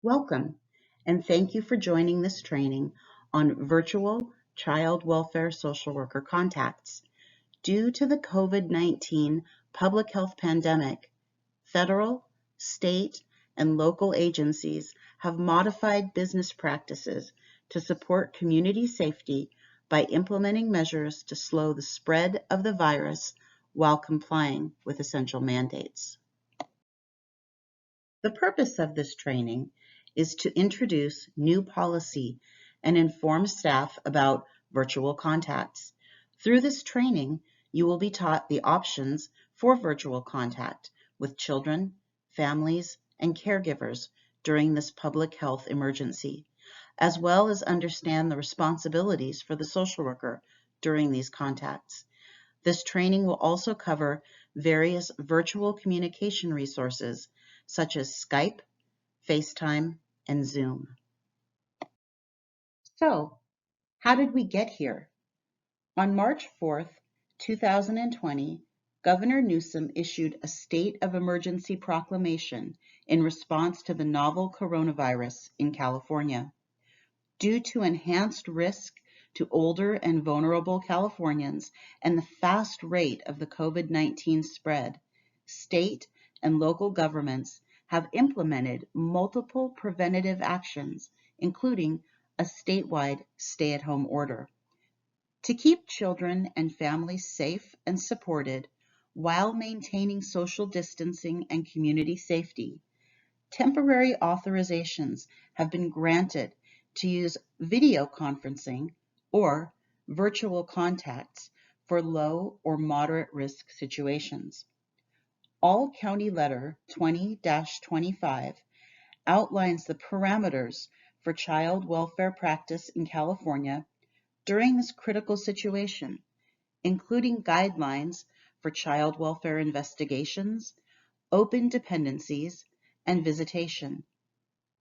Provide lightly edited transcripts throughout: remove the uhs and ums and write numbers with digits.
Welcome, and thank you for joining this training on virtual child welfare social worker contacts. Due to the COVID-19 public health pandemic, federal, state, and local agencies have modified business practices to support community safety by implementing measures to slow the spread of the virus while complying with essential mandates. The purpose of this training is to introduce new policy and inform staff about virtual contacts. Through this training, you will be taught the options for virtual contact with children, families, and caregivers during this public health emergency, as well as understand the responsibilities for the social worker during these contacts. This training will also cover various virtual communication resources such as Skype, FaceTime, and Zoom. So, how did we get here? On March 4th, 2020, Governor Newsom issued a state of emergency proclamation in response to the novel coronavirus in California. Due to enhanced risk to older and vulnerable Californians and the fast rate of the COVID-19 spread, state and local governments have implemented multiple preventative actions, including a statewide stay-at-home order. To keep children and families safe and supported while maintaining social distancing and community safety, temporary authorizations have been granted to use video conferencing or virtual contacts for low or moderate risk situations. All County Letter 20-25 outlines the parameters for child welfare practice in California during this critical situation, including guidelines for child welfare investigations, open dependencies, and visitation.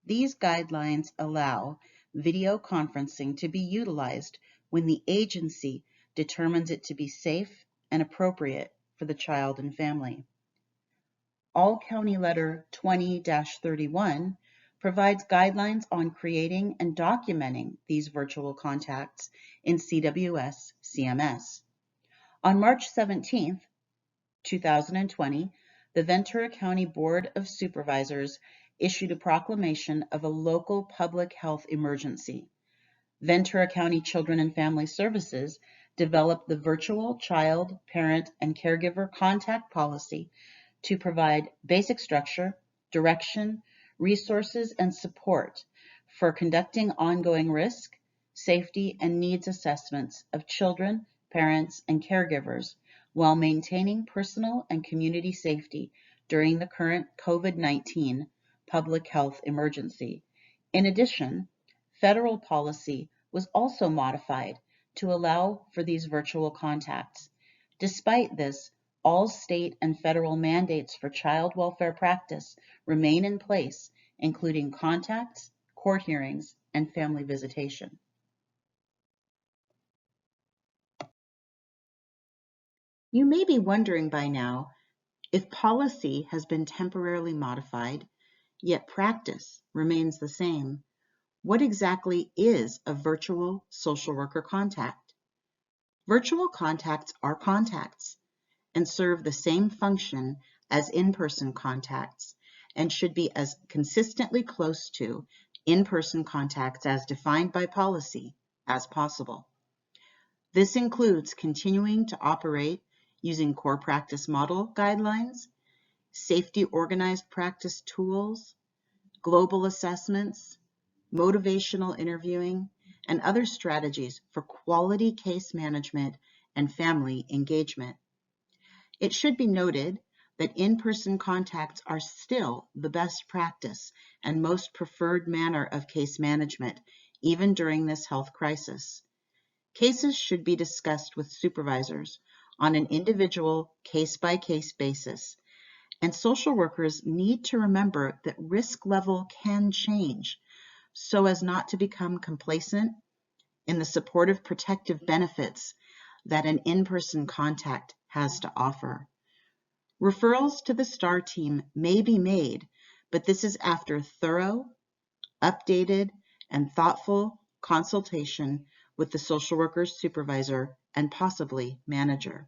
These guidelines allow video conferencing to be utilized when the agency determines it to be safe and appropriate for the child and family. All County Letter 20-31 provides guidelines on creating and documenting these virtual contacts in CWS CMS. On March 17, 2020, the Ventura County Board of Supervisors issued a proclamation of a local public health emergency. Ventura County Children and Family Services developed the virtual child, parent, and caregiver contact policy to provide basic structure, direction, resources, and support for conducting ongoing risk, safety, and needs assessments of children, parents, and caregivers while maintaining personal and community safety during the current COVID-19 public health emergency. In addition, federal policy was also modified to allow for these virtual contacts. Despite this, all state and federal mandates for child welfare practice remain in place, including contacts, court hearings, and family visitation. You may be wondering by now, if policy has been temporarily modified, yet practice remains the same, what exactly is a virtual social worker contact? Virtual contacts are contacts and serve the same function as in-person contacts and should be as consistently close to in-person contacts as defined by policy as possible. This includes continuing to operate using core practice model guidelines, safety organized practice tools, global assessments, motivational interviewing, and other strategies for quality case management and family engagement. It should be noted that in-person contacts are still the best practice and most preferred manner of case management, even during this health crisis. Cases should be discussed with supervisors on an individual case-by-case basis, and social workers need to remember that risk level can change so as not to become complacent in the supportive protective benefits that an in-person contact has to offer. Referrals to the STAR team may be made, but this is after thorough, updated, and thoughtful consultation with the social worker's supervisor and possibly manager.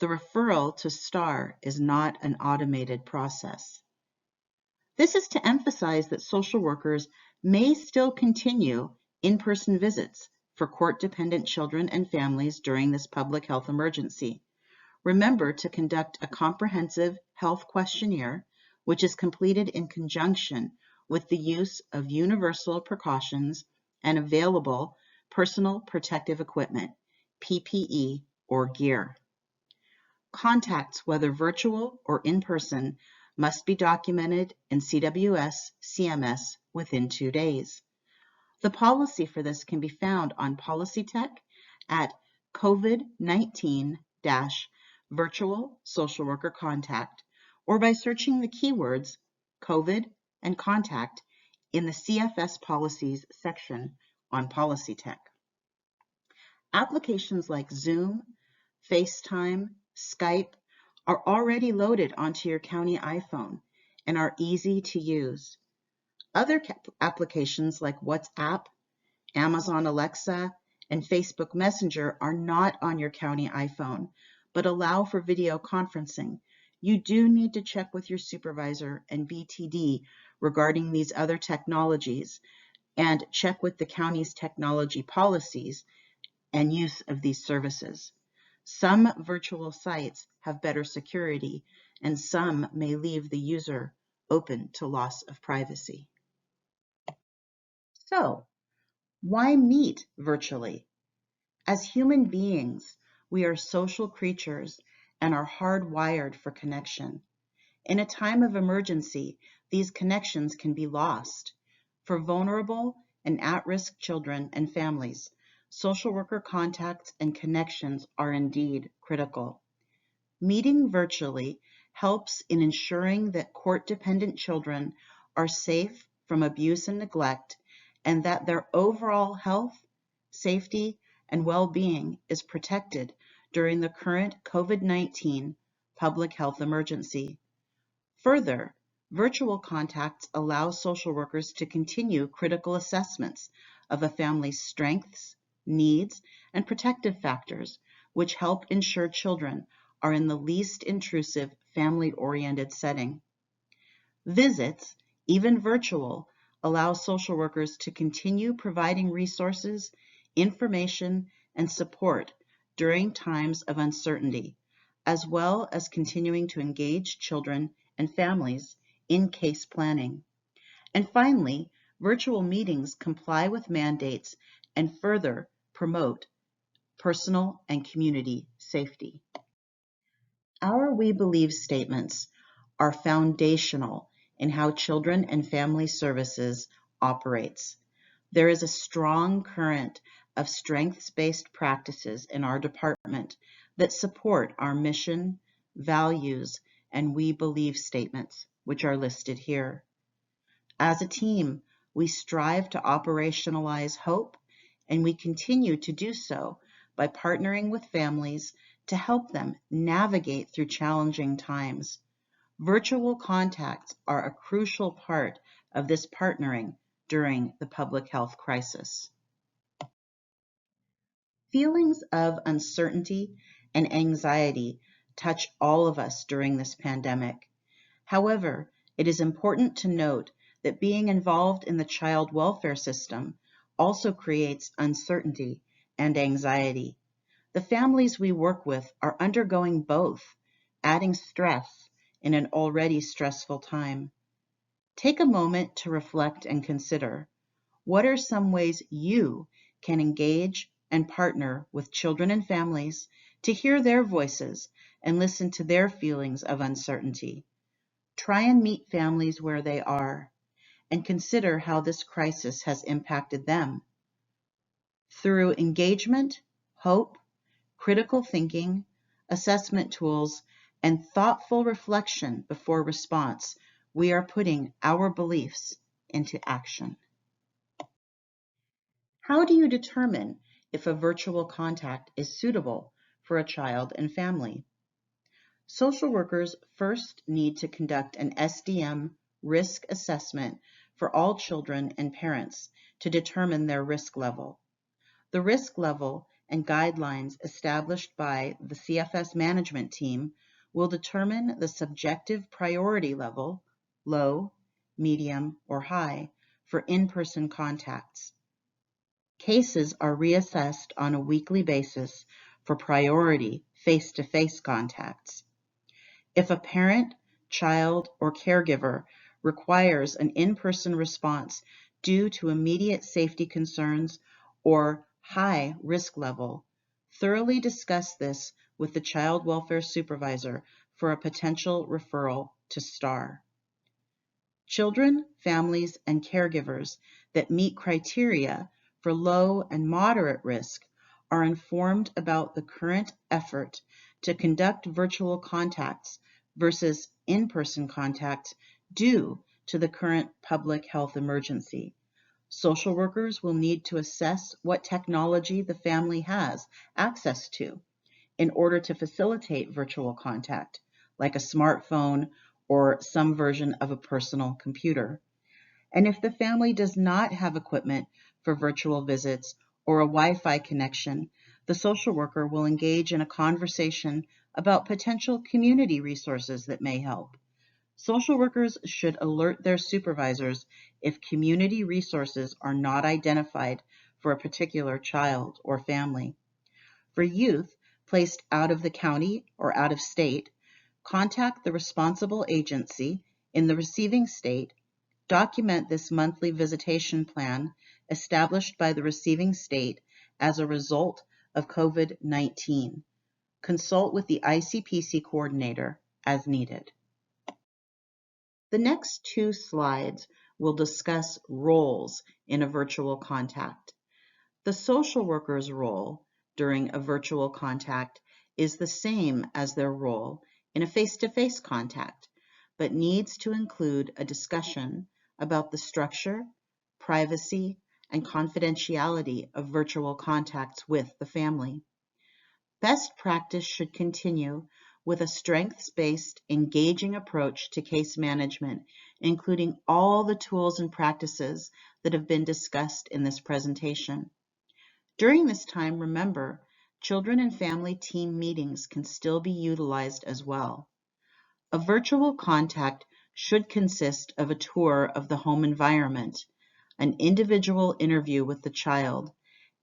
The referral to STAR is not an automated process. This is to emphasize that social workers may still continue in-person visits for court-dependent children and families during this public health emergency. Remember to conduct a comprehensive health questionnaire, which is completed in conjunction with the use of universal precautions and available personal protective equipment, PPE, or gear. Contacts, whether virtual or in person, must be documented in CWS CMS within 2 days. The policy for this can be found on PolicyTech at COVID-19-virtual social worker contact, or by searching the keywords COVID and contact in the CFS policies section on PolicyTech. Applications like Zoom, FaceTime, Skype are already loaded onto your county iPhone and are easy to use. Other applications like WhatsApp, Amazon Alexa, and Facebook Messenger are not on your county iPhone, but allow for video conferencing. You do need to check with your supervisor and BTD regarding these other technologies, and check with the county's technology policies and use of these services. Some virtual sites have better security, and some may leave the user open to loss of privacy. So, why meet virtually? As human beings, we are social creatures and are hardwired for connection. In a time of emergency, these connections can be lost. For vulnerable and at-risk children and families, social worker contacts and connections are indeed critical. Meeting virtually helps in ensuring that court-dependent children are safe from abuse and neglect, and that their overall health, safety, and well-being is protected during the current COVID-19 public health emergency. Further, virtual contacts allow social workers to continue critical assessments of a family's strengths, needs, and protective factors, which help ensure children are in the least intrusive family-oriented setting. Visits, even virtual, allow social workers to continue providing resources, information, and support during times of uncertainty, as well as continuing to engage children and families in case planning. And finally, virtual meetings comply with mandates and further promote personal and community safety. Our We Believe statements are foundational in how Children and Family Services operates. There is a strong current of strengths-based practices in our department that support our mission, values, and We Believe statements, which are listed here. As a team, we strive to operationalize hope, and we continue to do so by partnering with families to help them navigate through challenging times. Virtual contacts are a crucial part of this partnering during the public health crisis. Feelings of uncertainty and anxiety touch all of us during this pandemic. However, it is important to note that being involved in the child welfare system also creates uncertainty and anxiety. The families we work with are undergoing both, adding stress in an already stressful time. Take a moment to reflect and consider, what are some ways you can engage and partner with children and families to hear their voices and listen to their feelings of uncertainty? Try and meet families where they are and consider how this crisis has impacted them. Through engagement, hope, critical thinking, assessment tools, and thoughtful reflection before response, we are putting our beliefs into action. How do you determine if a virtual contact is suitable for a child and family? Social workers first need to conduct an SDM risk assessment for all children and parents to determine their risk level. The risk level and guidelines established by the CFS management team will determine the subjective priority level, low, medium, or high, for in-person contacts. Cases are reassessed on a weekly basis for priority face-to-face contacts. If a parent, child, or caregiver requires an in-person response due to immediate safety concerns or high risk level, thoroughly discuss this with the child welfare supervisor for a potential referral to STAR. Children, families, and caregivers that meet criteria for low and moderate risk are informed about the current effort to conduct virtual contacts versus in-person contacts due to the current public health emergency. Social workers will need to assess what technology the family has access to in order to facilitate virtual contact, like a smartphone or some version of a personal computer. And if the family does not have equipment for virtual visits or a Wi-Fi connection, the social worker will engage in a conversation about potential community resources that may help. Social workers should alert their supervisors if community resources are not identified for a particular child or family. For youth placed out of the county or out of state, contact the responsible agency in the receiving state, document this monthly visitation plan established by the receiving state as a result of COVID-19. Consult with the ICPC coordinator as needed. The next two slides will discuss roles in a virtual contact. The social worker's role during a virtual contact is the same as their role in a face-to-face contact, but needs to include a discussion about the structure, privacy, and confidentiality of virtual contacts with the family. Best practice should continue with a strengths-based, engaging approach to case management, including all the tools and practices that have been discussed in this presentation. During this time, remember, children and family team meetings can still be utilized as well. A virtual contact should consist of a tour of the home environment, an individual interview with the child,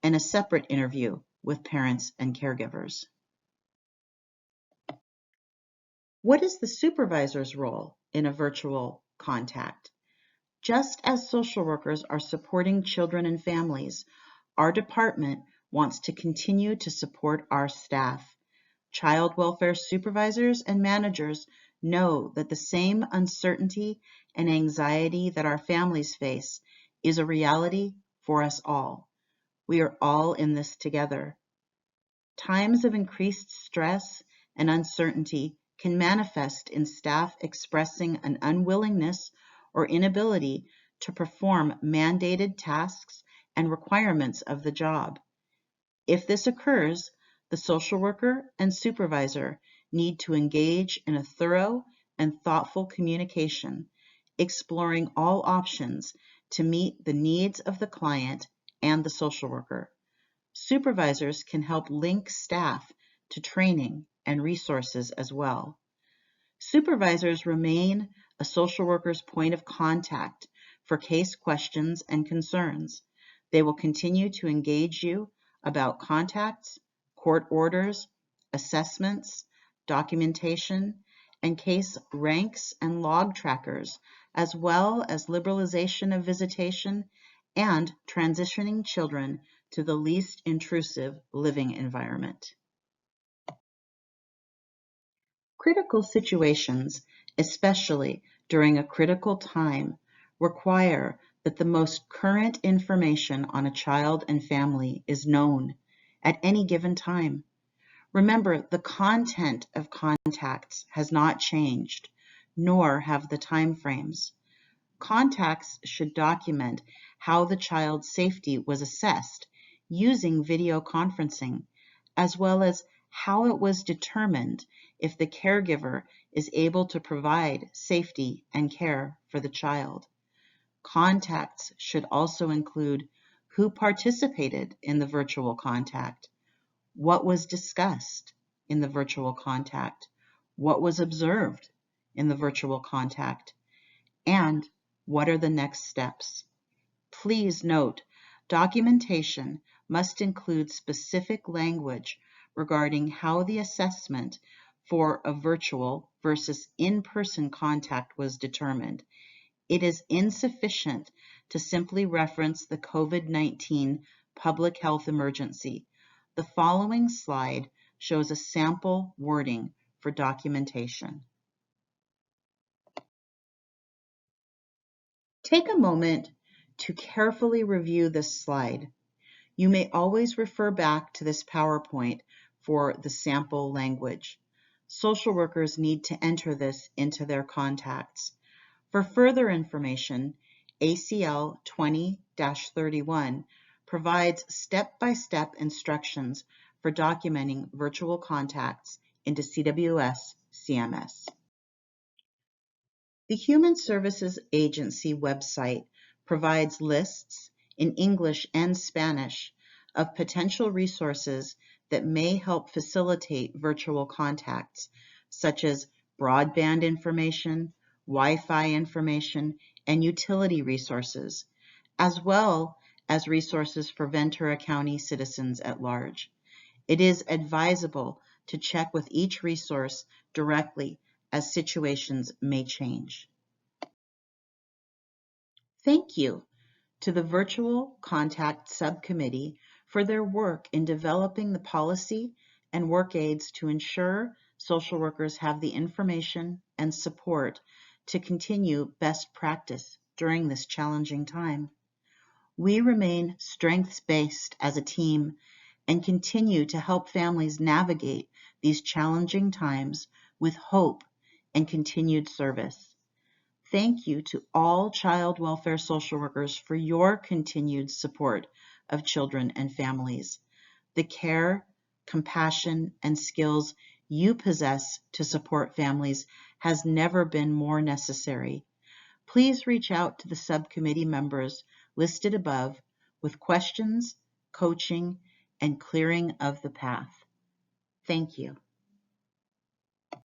and a separate interview with parents and caregivers. What is the supervisor's role in a virtual contact? Just as social workers are supporting children and families, our department wants to continue to support our staff. Child welfare supervisors and managers know that the same uncertainty and anxiety that our families face is a reality for us all. We are all in this together. Times of increased stress and uncertainty can manifest in staff expressing an unwillingness or inability to perform mandated tasks and requirements of the job. If this occurs, the social worker and supervisor need to engage in a thorough and thoughtful communication, exploring all options to meet the needs of the client and the social worker. Supervisors can help link staff to training and resources as well. Supervisors remain a social worker's point of contact for case questions and concerns. They will continue to engage you about contacts, court orders, assessments, documentation, and case ranks and log trackers, as well as liberalization of visitation and transitioning children to the least intrusive living environment. Critical situations, especially during a critical time, require that the most current information on a child and family is known at any given time. Remember, the content of contacts has not changed, nor have the time frames. Contacts should document how the child's safety was assessed using video conferencing, as well as how it was determined if the caregiver is able to provide safety and care for the child. Contacts should also include who participated in the virtual contact, what was discussed in the virtual contact, what was observed in the virtual contact, and what are the next steps. Please note, documentation must include specific language regarding how the assessment for a virtual versus in-person contact was determined. It is insufficient to simply reference the COVID-19 public health emergency. The following slide shows a sample wording for documentation. Take a moment to carefully review this slide. You may always refer back to this PowerPoint for the sample language. Social workers need to enter this into their contacts. For further information, ACL 20-31 provides step-by-step instructions for documenting virtual contacts into CWS CMS. The Human Services Agency website provides lists in English and Spanish of potential resources that may help facilitate virtual contacts, such as broadband information, Wi-Fi information, and utility resources, as well as resources for Ventura County citizens at large. It is advisable to check with each resource directly as situations may change. Thank you to the Virtual Contact Subcommittee for their work in developing the policy and work aids to ensure social workers have the information and support to continue best practice during this challenging time. We remain strengths-based as a team and continue to help families navigate these challenging times with hope and continued service. Thank you to all child welfare social workers for your continued support of children and families. The care, compassion, and skills you possess to support families has never been more necessary. Please reach out to the subcommittee members listed above with questions, coaching, and clearing of the path. Thank you.